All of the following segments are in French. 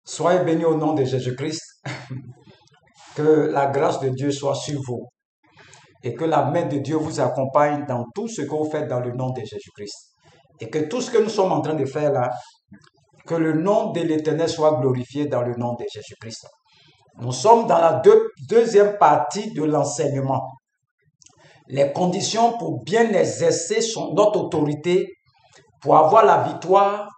Soyez bénis au nom de Jésus-Christ. Que la grâce de Dieu soit sur vous et que la main de Dieu vous accompagne dans tout ce que vous faites dans le nom de Jésus-Christ. Et que tout ce que nous sommes en train de faire là, que le nom de l'Éternel soit glorifié dans le nom de Jésus-Christ. Nous sommes dans la deuxième partie de l'enseignement. Les conditions pour bien exercer notre autorité, pour avoir la victoire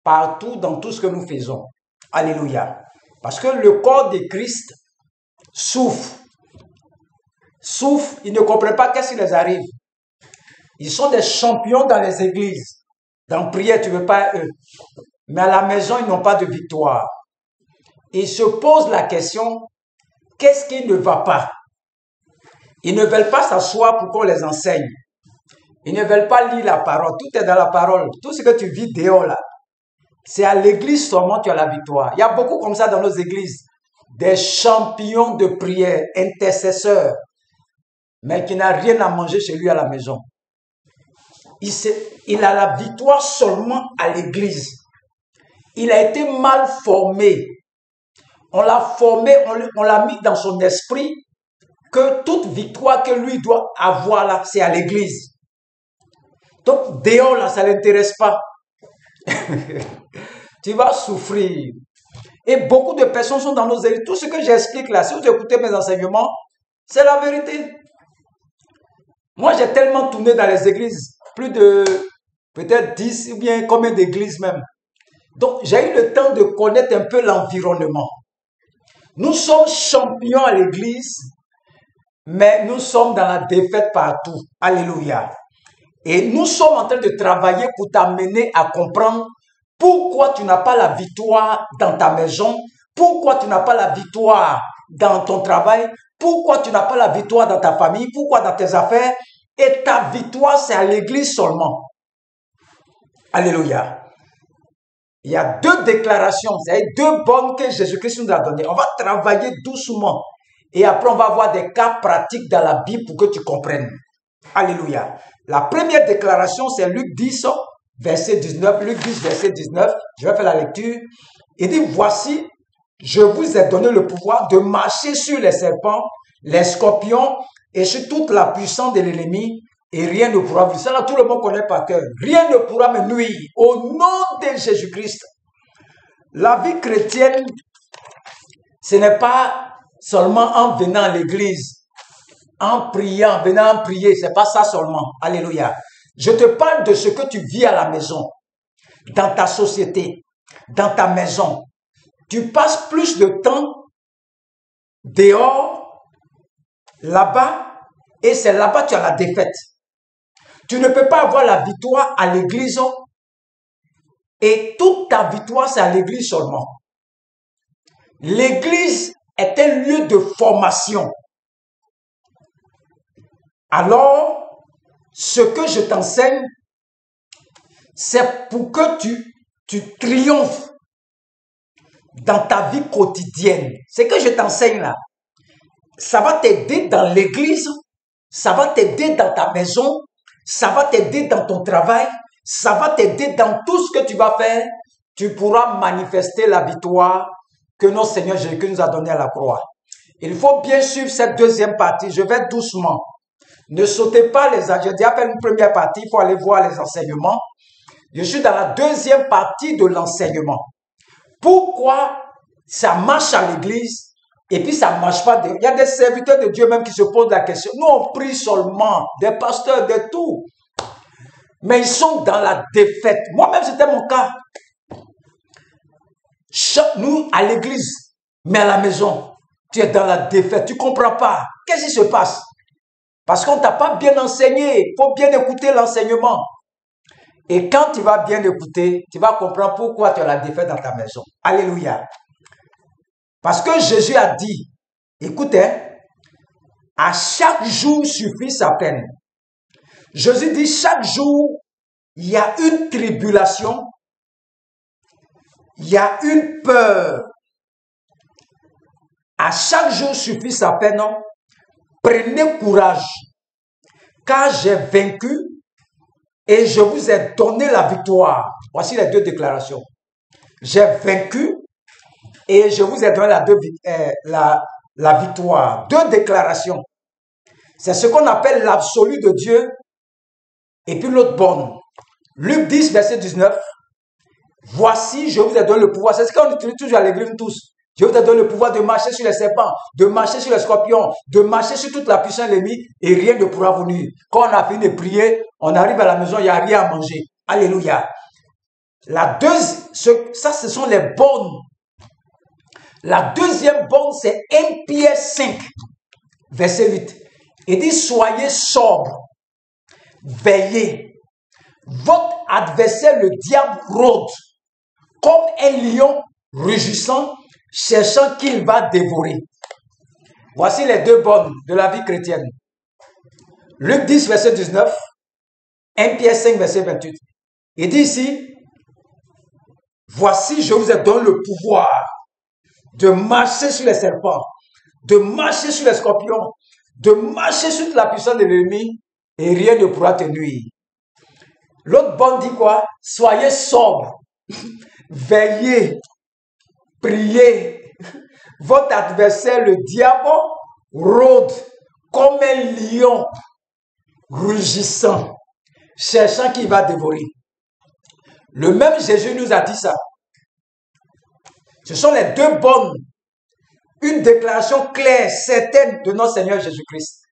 partout dans tout ce que nous faisons. Alléluia. Parce que le corps de Christ souffre. Ils ne comprennent pas qu'est-ce qui les arrive. Ils sont des champions dans les églises. Dans la prière, tu ne veux pas eux. Mais à la maison, ils n'ont pas de victoire. Ils se posent la question, qu'est-ce qui ne va pas? Ils ne veulent pas s'asseoir pour qu'on les enseigne. Ils ne veulent pas lire la parole. Tout est dans la parole. Tout ce que tu vis dehors là, c'est à l'église seulement que tu as la victoire. Il y a beaucoup comme ça dans nos églises. Des champions de prière, intercesseurs, mais qui n'a rien à manger chez lui à la maison. Il a la victoire seulement à l'église. Il a été mal formé. On l'a formé, on l'a mis dans son esprit que toute victoire que lui doit avoir là, c'est à l'église. Donc, dehors là, ça ne l'intéresse pas. Tu vas souffrir. Et beaucoup de personnes sont dans nos églises. Tout ce que j'explique là, si vous écoutez mes enseignements, c'est la vérité. Moi, j'ai tellement tourné dans les églises, plus de peut-être 10 ou bien combien d'églises même. Donc, j'ai eu le temps de connaître un peu l'environnement. Nous sommes champions à l'église, mais nous sommes dans la défaite partout. Alléluia. Et nous sommes en train de travailler pour t'amener à comprendre pourquoi tu n'as pas la victoire dans ta maison, pourquoi tu n'as pas la victoire dans ton travail, pourquoi tu n'as pas la victoire dans ta famille, pourquoi dans tes affaires, et ta victoire c'est à l'église seulement. Alléluia. Il y a deux déclarations, c'est deux bonnes que Jésus-Christ nous a données. On va travailler doucement et après on va avoir des cas pratiques dans la Bible pour que tu comprennes. Alléluia. La première déclaration c'est Luc 10, verset 19. Luc 10, verset 19. Je vais faire la lecture. Il dit, voici, je vous ai donné le pouvoir de marcher sur les serpents, les scorpions et sur toute la puissance de l'ennemi. Et rien ne pourra vous. Ça là, tout le monde connaît par cœur. Rien ne pourra me nuire. Au nom de Jésus-Christ. La vie chrétienne, ce n'est pas seulement en venant à l'église, en priant, en venant en prier. C'est pas ça seulement. Alléluia. Je te parle de ce que tu vis à la maison, dans ta société, dans ta maison. Tu passes plus de temps dehors, là-bas, et c'est là-bas que tu as la défaite. Tu ne peux pas avoir la victoire à l'église et toute ta victoire, c'est à l'église seulement. L'église est un lieu de formation. Alors, ce que je t'enseigne, c'est pour que tu triomphes dans ta vie quotidienne. Ce que je t'enseigne là, ça va t'aider dans l'église, ça va t'aider dans ta maison, ça va t'aider dans ton travail, ça va t'aider dans tout ce que tu vas faire. Tu pourras manifester la victoire que notre Seigneur Jésus nous a donnée à la croix. Il faut bien suivre cette deuxième partie. Je vais doucement. Ne sautez pas les âges. J'ai déjà fait une première partie, il faut aller voir les enseignements. Je suis dans la deuxième partie de l'enseignement. Pourquoi ça marche à l'église et puis ça ne marche pas? Il y a des serviteurs de Dieu même qui se posent la question. Nous, on prie seulement, des pasteurs, de tout. Mais ils sont dans la défaite. Moi-même, c'était mon cas. Nous, à l'église, mais à la maison, tu es dans la défaite. Tu ne comprends pas. Qu'est-ce qui se passe? Parce qu'on ne t'a pas bien enseigné. Il faut bien écouter l'enseignement. Et quand tu vas bien écouter, tu vas comprendre pourquoi tu as la défaite dans ta maison. Alléluia. Parce que Jésus a dit, écoutez, à chaque jour suffit sa peine. Jésus dit, chaque jour, il y a une tribulation, il y a une peur. À chaque jour suffit sa peine, non? Prenez courage, car j'ai vaincu et je vous ai donné la victoire. Voici les deux déclarations. J'ai vaincu et je vous ai donné la victoire. Deux déclarations. C'est ce qu'on appelle l'absolu de Dieu et puis l'autre borne. Luc 10, verset 19. Voici, je vous ai donné le pouvoir. C'est ce qu'on utilise toujours à l'église tous. Je vous ai donné le pouvoir de marcher sur les serpents, de marcher sur les scorpions, de marcher sur toute la puissance de l'ennemi et rien ne pourra vous nuire. Quand on a fini de prier, on arrive à la maison, il n'y a rien à manger. Alléluia. Ça, ce sont les bornes. La deuxième borne, c'est 1 Pierre 5, verset 8. Il dit, soyez sobres, veillez. Votre adversaire, le diable, rôde comme un lion rugissant, cherchant qu'il va dévorer. Voici les deux bornes de la vie chrétienne. Luc 10, verset 19, 1 Pierre 5, verset 28. Il dit ici, voici, je vous ai donné le pouvoir de marcher sur les serpents, de marcher sur les scorpions, de marcher sur la puissance de l'ennemi et rien ne pourra te nuire. L'autre borne dit quoi? Soyez sobres, veillez, priez. Votre adversaire, le diable, rôde comme un lion rugissant, cherchant qui va dévorer. Le même Jésus nous a dit ça. Ce sont les deux bornes. Une déclaration claire, certaine de notre Seigneur Jésus-Christ.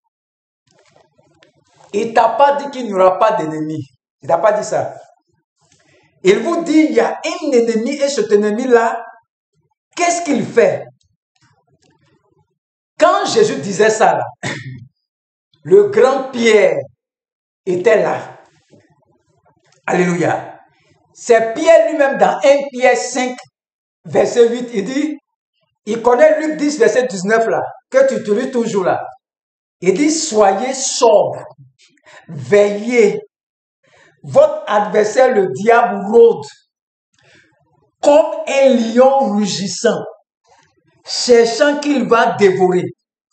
Il ne t'a pas dit qu'il n'y aura pas d'ennemi. Il ne t'a pas dit ça. Il vous dit, il y a un ennemi et cet ennemi-là, qu'est-ce qu'il fait? Quand Jésus disait ça, là, le grand Pierre était là. Alléluia. C'est Pierre lui-même dans 1 Pierre 5, verset 8, il dit, il connaît Luc 10, verset 19 là, que tu utilises toujours là. Il dit, soyez sobres, veillez. Votre adversaire, le diable, rôde comme un lion rugissant, cherchant qu'il va dévorer.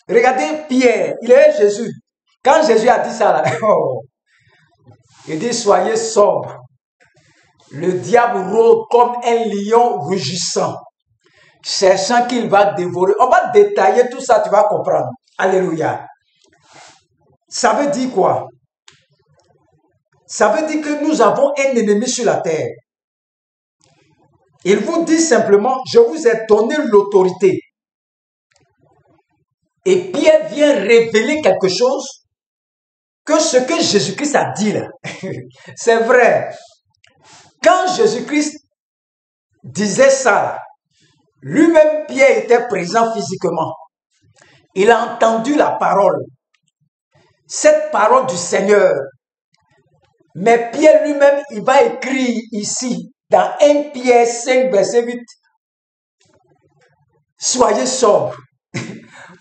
Regardez Pierre, il est Jésus. Quand Jésus a dit ça là, il dit, soyez sobres. Le diable rôde comme un lion rugissant, cherchant qu'il va dévorer. On va détailler tout ça, tu vas comprendre. Alléluia. Ça veut dire quoi? Ça veut dire que nous avons un ennemi sur la terre. Il vous dit simplement, je vous ai donné l'autorité. Et Pierre vient révéler quelque chose que ce que Jésus-Christ a dit là. C'est vrai. Quand Jésus-Christ disait ça, lui-même Pierre était présent physiquement. Il a entendu la parole. Cette parole du Seigneur. Mais Pierre lui-même, il va écrire ici, dans 1 Pierre 5, verset 8. Soyez sobres.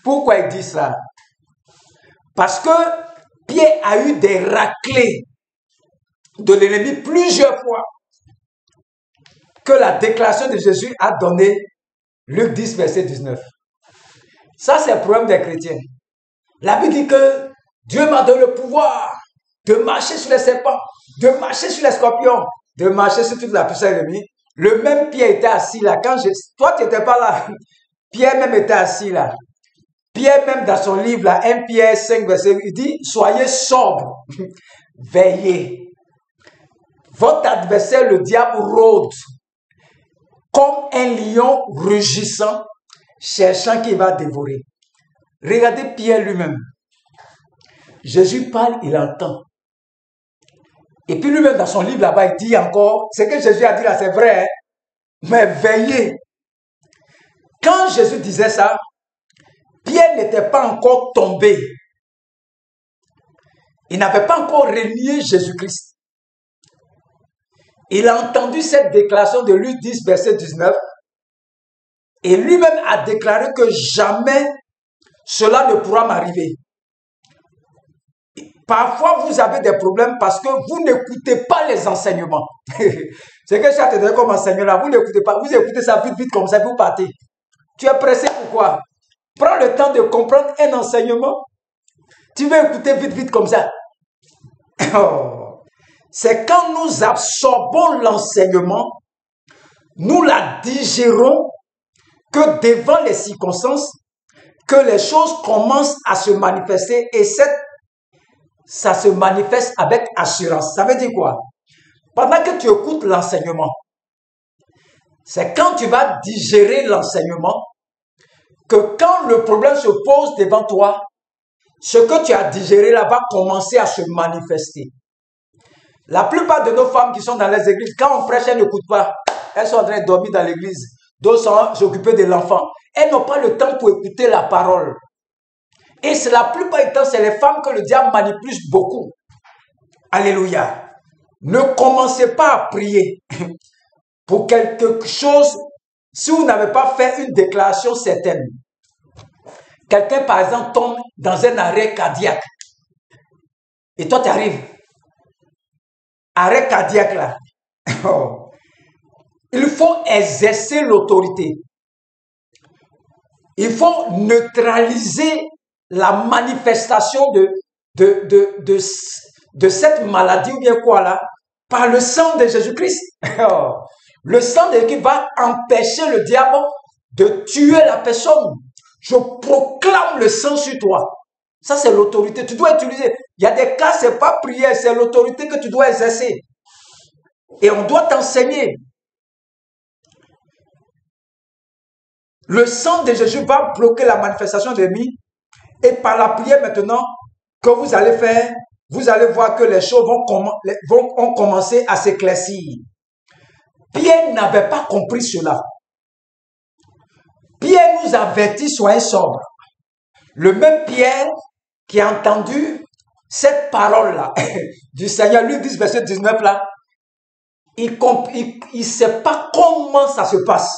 Pourquoi il dit ça? Parce que Pierre a eu des raclées de l'ennemi plusieurs fois que la déclaration de Jésus a donné, Luc 10, verset 19. Ça, c'est le problème des chrétiens. La Bible dit que Dieu m'a donné le pouvoir de marcher sur les serpents, de marcher sur les scorpions, de marcher sur toute la puissance de l'ennemi. Le même Pierre était assis là. Toi, tu n'étais pas là. Pierre même était assis là. Pierre même dans son livre là, 1 Pierre 5, verset 8, il dit, soyez sobres, veillez. Votre adversaire, le diable, rôde comme un lion rugissant, cherchant qui va dévorer. Regardez Pierre lui-même. Jésus parle, il entend. Et puis lui-même dans son livre là-bas, il dit encore, ce que Jésus a dit là, c'est vrai, hein? Mais veillez. Quand Jésus disait ça, Pierre n'était pas encore tombé. Il n'avait pas encore renié Jésus-Christ. Il a entendu cette déclaration de Luc 10, verset 19, et lui-même a déclaré que jamais cela ne pourra m'arriver. Parfois, vous avez des problèmes parce que vous n'écoutez pas les enseignements. C'est que ça te donne comme enseignement là, vous n'écoutez pas, vous écoutez ça vite, vite comme ça, vous partez. Tu es pressé pourquoi? Prends le temps de comprendre un enseignement. Tu veux écouter vite, vite comme ça. Oh. C'est quand nous absorbons l'enseignement nous la digérons que devant les circonstances, que les choses commencent à se manifester et ça se manifeste avec assurance. Ça veut dire quoi? Pendant que tu écoutes l'enseignement, c'est quand tu vas digérer l'enseignement que quand le problème se pose devant toi, ce que tu as digéré là va commencer à se manifester. La plupart de nos femmes qui sont dans les églises, quand on prêche, elles n'écoutent pas. Elles sont en train de dormir dans l'église. D'autres sont occupées de l'enfant. Elles n'ont pas le temps pour écouter la parole. Et c'est la plupart du temps, c'est les femmes que le diable manipule beaucoup. Alléluia. Ne commencez pas à prier pour quelque chose si vous n'avez pas fait une déclaration certaine. Quelqu'un, par exemple, tombe dans un arrêt cardiaque. Et toi, tu arrives. Arrêt cardiaque, là. Il faut exercer l'autorité. Il faut neutraliser la manifestation de cette maladie ou bien quoi là, par le sang de Jésus-Christ. Le sang de Jésus-Christ va empêcher le diable de tuer la personne. Je proclame le sang sur toi. Ça, c'est l'autorité. Tu dois utiliser. Il y a des cas, ce n'est pas prière, c'est l'autorité que tu dois exercer. Et on doit t'enseigner. Le sang de Jésus va bloquer la manifestation de l'ennemi. Et par la prière maintenant que vous allez faire, vous allez voir que les choses vont commencer à s'éclaircir. Pierre n'avait pas compris cela. Pierre nous avertit, soyez sobres. Le même Pierre qui a entendu cette parole-là du Seigneur, Luc 10, verset 19 là, il ne sait pas comment ça se passe.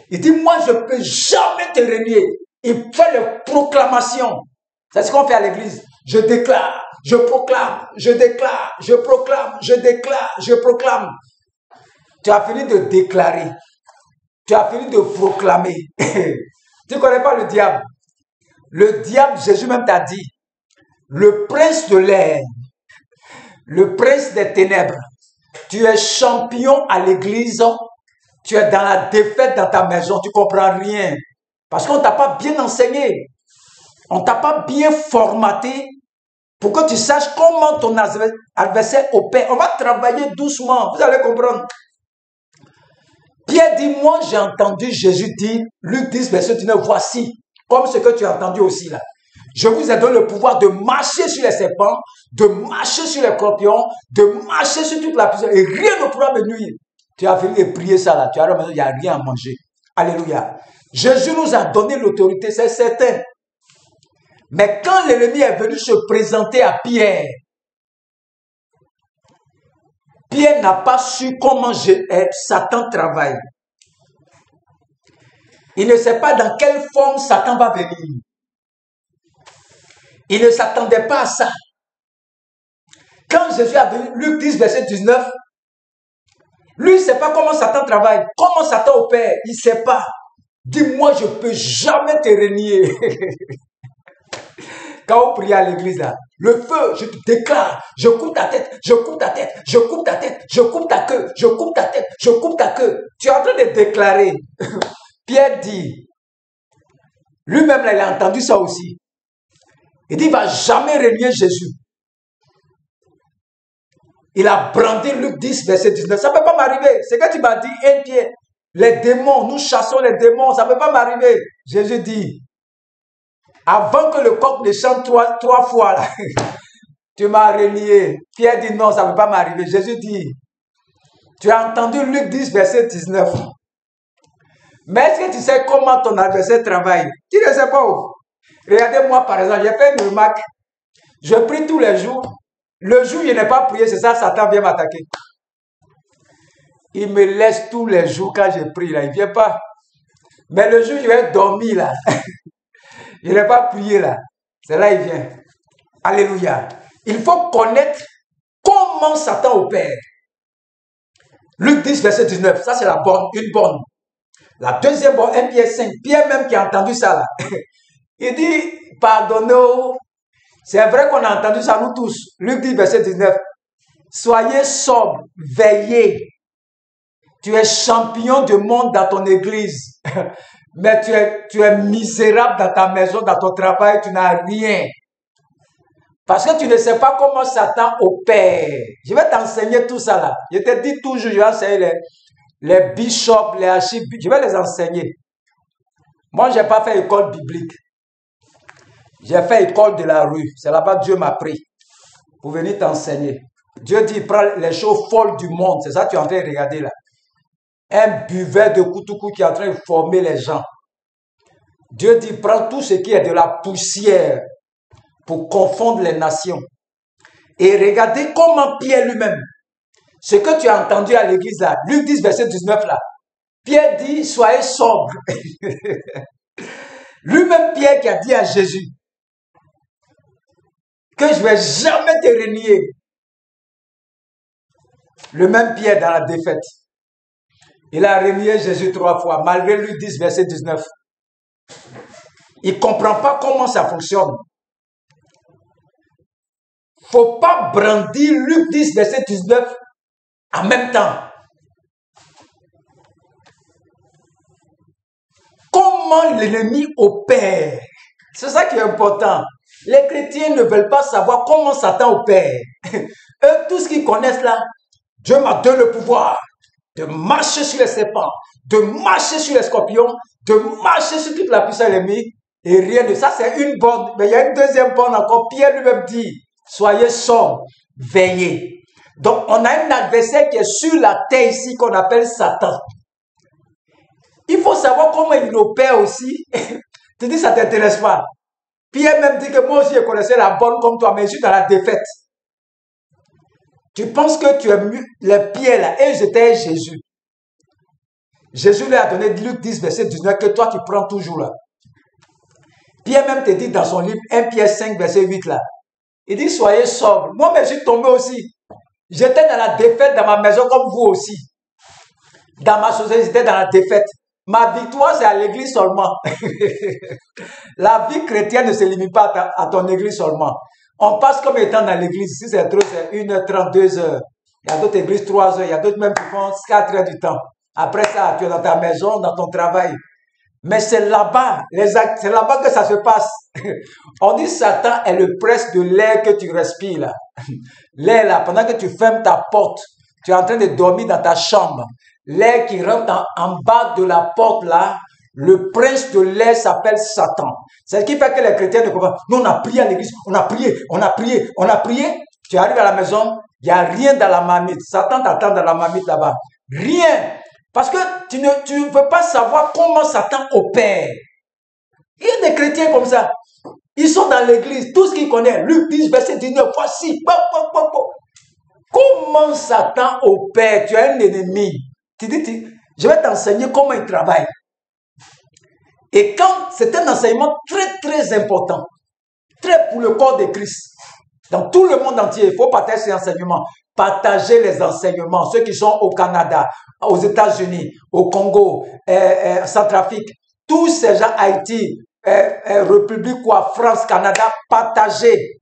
Il dit, moi je ne peux jamais te renier. Il fait les proclamations. C'est ce qu'on fait à l'église. Je déclare, je proclame, je déclare, je proclame, je déclare, je proclame. Tu as fini de déclarer. Tu as fini de proclamer. Tu ne connais pas le diable. Le diable, Jésus même t'a dit, le prince de l'air, le prince des ténèbres, tu es champion à l'église, tu es dans la défaite dans ta maison, tu ne comprends rien. Parce qu'on ne t'a pas bien enseigné. On ne t'a pas bien formaté pour que tu saches comment ton adversaire opère. On va travailler doucement, vous allez comprendre. Pierre dit, moi j'ai entendu Jésus dire, Luc 10, verset 19, voici, comme ce que tu as entendu aussi là. Je vous ai donné le pouvoir de marcher sur les serpents, de marcher sur les scorpions, de marcher sur toute la puissance, et rien ne pourra me nuire. Tu as fini de prier ça là, tu as remarqué, il n'y a rien à manger. Alléluia. Jésus nous a donné l'autorité, c'est certain. Mais quand l'ennemi est venu se présenter à Pierre, Pierre n'a pas su comment Satan travaille. Il ne sait pas dans quelle forme Satan va venir. Il ne s'attendait pas à ça. Quand Jésus a venu, Luc 10, verset 19, lui, il ne sait pas comment Satan travaille, comment Satan opère, il ne sait pas. Dis-moi, je ne peux jamais te renier. Quand on prie à l'église, là, le feu, je te déclare, je coupe ta tête, je coupe ta tête, je coupe ta tête, je coupe ta queue, je coupe ta tête, je coupe ta queue. Tu es en train de déclarer. Pierre dit, lui-même, là, il a entendu ça aussi. Il dit, il ne va jamais renier Jésus. Il a brandi Luc 10, verset 19. Ça ne peut pas m'arriver. C'est que tu m'as dit, Pierre, les démons, nous chassons les démons, ça ne peut pas m'arriver. Jésus dit, avant que le coq ne chante trois fois, là, tu m'as renié. Pierre dit, non, ça ne peut pas m'arriver. Jésus dit, tu as entendu Luc 10, verset 19. Mais est-ce que tu sais comment ton adversaire travaille? Tu ne sais pas où. Regardez-moi, par exemple, j'ai fait une remarque. Je prie tous les jours. Le jour où je n'ai pas prié, c'est ça, Satan vient m'attaquer. Il me laisse tous les jours quand je prie, là. Il ne vient pas. Mais le jour où je vais dormir, là, je n'ai pas prié, là. C'est là qu'il vient. Alléluia. Il faut connaître comment Satan opère. Luc 10, verset 19. Ça, c'est la bonne, une bonne. La deuxième bonne, 1 Pierre 5. Pierre même qui a entendu ça, là. Il dit, pardonnez-nous. C'est vrai qu'on a entendu ça, nous tous. Luc 10, verset 19. Soyez sobres, veillez. Tu es champion du monde dans ton église. Mais tu es misérable dans ta maison, dans ton travail, tu n'as rien. Parce que tu ne sais pas comment Satan opère. Je vais t'enseigner tout ça là. Je te dis toujours, je vais enseigner les bishops, les archibishops, je vais les enseigner. Moi, je n'ai pas fait école biblique. J'ai fait école de la rue. C'est là-bas que Dieu m'a pris pour venir t'enseigner. Dieu dit, prends les choses folles du monde. C'est ça que tu es en train de regarder là. Un buveur de koutoukou qui est en train de former les gens. Dieu dit, prends tout ce qui est de la poussière pour confondre les nations. Et regardez comment Pierre lui-même, ce que tu as entendu à l'église là, Luc 10, verset 19 là, Pierre dit, soyez sobre. Lui-même Pierre qui a dit à Jésus, que je ne vais jamais te renier. Le même Pierre dans la défaite. Il a renié Jésus 3 fois, malgré Luc 10, verset 19. Il ne comprend pas comment ça fonctionne. Il ne faut pas brandir Luc 10, verset 19 en même temps. Comment l'ennemi opère? C'est ça qui est important. Les chrétiens ne veulent pas savoir comment Satan opère. Eux, tout ce qu'ils connaissent là, Dieu m'a donné le pouvoir de marcher sur les serpents, de marcher sur les scorpions, de marcher sur toute la puissance de l'ennemi. Et rien de ça, c'est une bonne. Mais il y a une deuxième bonne encore. Pierre lui-même dit, soyez sobres, veillez. Donc, on a un adversaire qui est sur la terre ici qu'on appelle Satan. Il faut savoir comment il opère aussi. Tu dis, ça ne t'intéresse pas. Pierre même dit que moi aussi, je connaissais la bonne comme toi, mais je suis dans la défaite. Tu penses que tu es mieux, les Pierre là, et j'étais Jésus. Jésus lui a donné Luc 10, verset 19, que toi tu prends toujours là. Pierre même te dit dans son livre 1 Pierre 5, verset 8 là. Il dit, soyez sobres. Moi, mais je suis tombé aussi. J'étais dans la défaite dans ma maison comme vous aussi. Dans ma société, j'étais dans la défaite. Ma victoire, c'est à l'église seulement. La vie chrétienne ne se limite pas à ton église seulement. On passe comme étant dans l'église. Ici, c'est trop, c'est 1h30, 2h. Il y a d'autres églises, 3h. Il y a d'autres même qui font 4 heures du temps. Après ça, tu es dans ta maison, dans ton travail. Mais c'est là-bas, c'est là-bas que ça se passe. On dit Satan est le presse de l'air que tu respires là. L'air là, pendant que tu fermes ta porte, tu es en train de dormir dans ta chambre. L'air qui rentre en bas de la porte là, le prince de l'air s'appelle Satan. C'est ce qui fait que les chrétiens ne comprennent pas. Nous, on a prié à l'église, on a prié, on a prié, on a prié. Tu arrives à la maison, il n'y a rien dans la marmite. Satan t'attend dans la marmite là-bas. Rien. Parce que tu ne veux pas savoir comment Satan opère. Il y a des chrétiens comme ça. Ils sont dans l'église, tout ce qu'ils connaissent. Luc 10, verset 19, voici. Comment Satan opère? Tu as un ennemi. Tu dis, je vais t'enseigner comment il travaille. Et quand c'est un enseignement très, très important, très pour le corps de Christ, dans tout le monde entier, il faut partager ces enseignements. Partager les enseignements, ceux qui sont au Canada, aux États-Unis, au Congo, Centrafrique, tous ces gens, Haïti, République, France, Canada, partagez.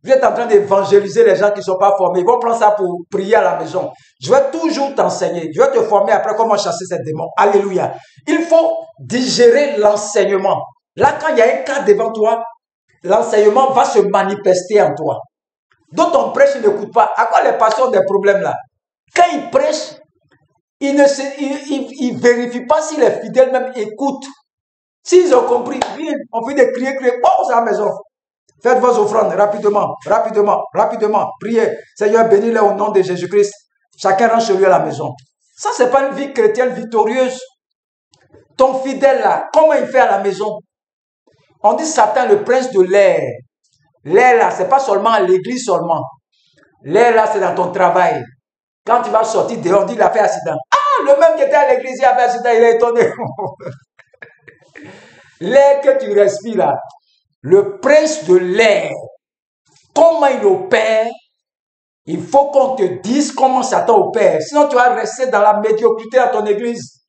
Vous êtes en train d'évangéliser les gens qui ne sont pas formés. Ils vont prendre ça pour prier à la maison. Je vais toujours t'enseigner. Je vais te former après comment chasser ces démons. Alléluia. Il faut digérer l'enseignement. Là, quand il y a un cas devant toi, l'enseignement va se manifester en toi. D'autres on prêche, ils n'écoutent pas. À quoi les pasteurs ont des problèmes là? Quand ils prêchent, ils ne vérifient pas si les fidèles même écoutent. S'ils ont compris, on fait des crier, bon, c'est à la maison. Faites vos offrandes rapidement, rapidement, rapidement. Priez. Seigneur, bénis-les au nom de Jésus-Christ. Chacun rentre chez lui à la maison. Ça, ce n'est pas une vie chrétienne victorieuse. Ton fidèle là, comment il fait à la maison? On dit Satan, le prince de l'air. L'air là, ce n'est pas seulement à l'église seulement. L'air là, c'est dans ton travail. Quand tu vas sortir dehors, on dit il a fait accident. Ah, le même qui était à l'église, il a fait accident, il est étonné. L'air que tu respires là, le prince de l'air, comment il opère, il faut qu'on te dise comment Satan opère. Sinon, tu vas rester dans la médiocrité à ton église.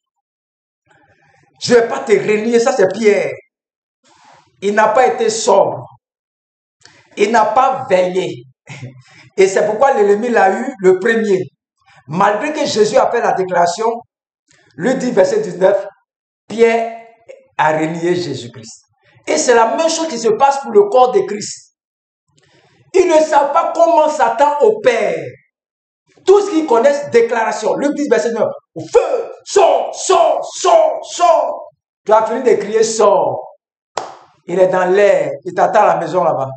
Je ne vais pas te renier, ça c'est Pierre. Il n'a pas été sobre. Il n'a pas veillé. Et c'est pourquoi l'ennemi l'a eu le premier. Malgré que Jésus a fait la déclaration, lui dit, verset 19, Pierre a renié Jésus-Christ. Et c'est la même chose qui se passe pour le corps de Christ. Ils ne savent pas comment Satan opère. Tout ce qu'ils connaissent, déclaration. Luc 10, verset 9. Feu, sors, sors, sors, sors. Tu as fini de crier, sors. Il est dans l'air. Il t'attend à la maison là-bas.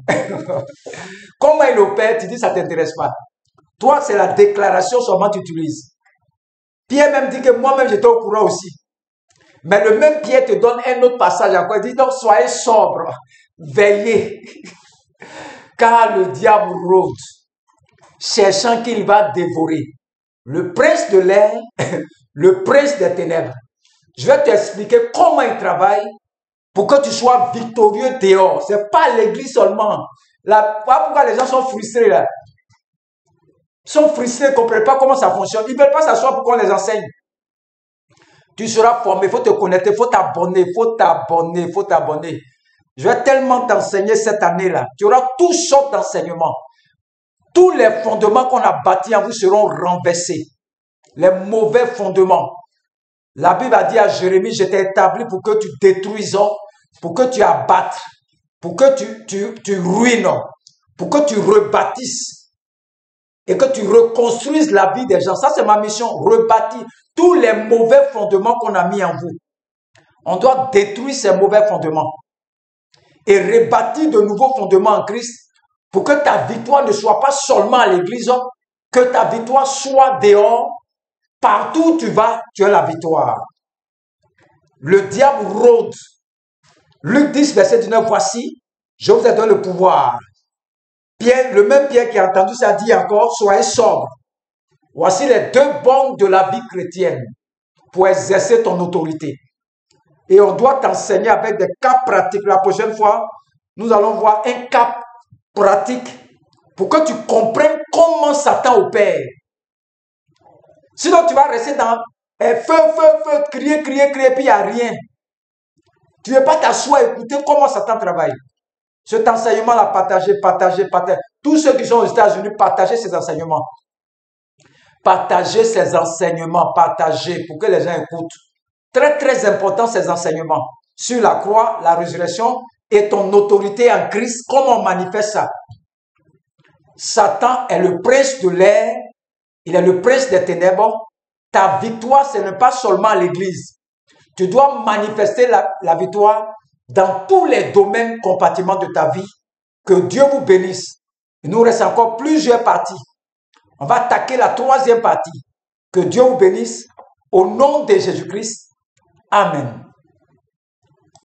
Comment il opère, tu dis, ça ne t'intéresse pas. Toi, c'est la déclaration seulement que tu utilises. Pierre même dit que moi-même, j'étais au courant aussi. Mais le même Pierre te donne un autre passage encore. Il dit, donc, soyez sobres, veillez. Car le diable rôde, cherchant qu'il va dévorer. Le prince de l'air, le prince des ténèbres. Je vais t'expliquer comment il travaille pour que tu sois victorieux dehors. Ce n'est pas l'église seulement. Là, pourquoi les gens sont frustrés là? Ils sont frustrés, ils ne comprennent pas comment ça fonctionne. Ils ne veulent pas s'asseoir pour qu'on les enseigne. Tu seras formé, il faut te connecter, il faut t'abonner, il faut t'abonner, il faut t'abonner. Je vais tellement t'enseigner cette année-là. Tu auras toutes sortes d'enseignements. Tous les fondements qu'on a bâtis en vous seront renversés. Les mauvais fondements. La Bible a dit à Jérémie, je t'ai établi pour que tu détruises, pour que tu abattes, pour que tu ruines, pour que tu rebâtisses et que tu reconstruises la vie des gens. Ça, c'est ma mission, rebâtir tous les mauvais fondements qu'on a mis en vous. On doit détruire ces mauvais fondements et rebâtir de nouveaux fondements en Christ pour que ta victoire ne soit pas seulement à l'église, que ta victoire soit dehors. Partout où tu vas, tu as la victoire. Le diable rôde. Luc 10, verset 19, voici, je vous ai donné le pouvoir. Pierre, le même Pierre qui a entendu ça dit encore, soyez sobres. Voici les deux bornes de la vie chrétienne pour exercer ton autorité. Et on doit t'enseigner avec des cas pratiques. La prochaine fois, nous allons voir un cas pratique pour que tu comprennes comment Satan opère. Sinon, tu vas rester dans feu, crier, puis il n'y a rien. Tu ne veux pas t'asseoir et écouter comment Satan travaille. Cet enseignement-là, partagez. Tous ceux qui sont aux États-Unis, partagez ces enseignements. Partagez ces enseignements, partagez pour que les gens écoutent. Très, très important ces enseignements. Sur la croix, la résurrection et ton autorité en Christ, comment on manifeste ça? Satan est le prince de l'air, il est le prince des ténèbres. Ta victoire, ce n'est pas seulement à l'église. Tu dois manifester la victoire dans tous les domaines, compartiments de ta vie. Que Dieu vous bénisse. Il nous reste encore plusieurs parties. On va attaquer la troisième partie. Que Dieu vous bénisse. Au nom de Jésus-Christ. Amen.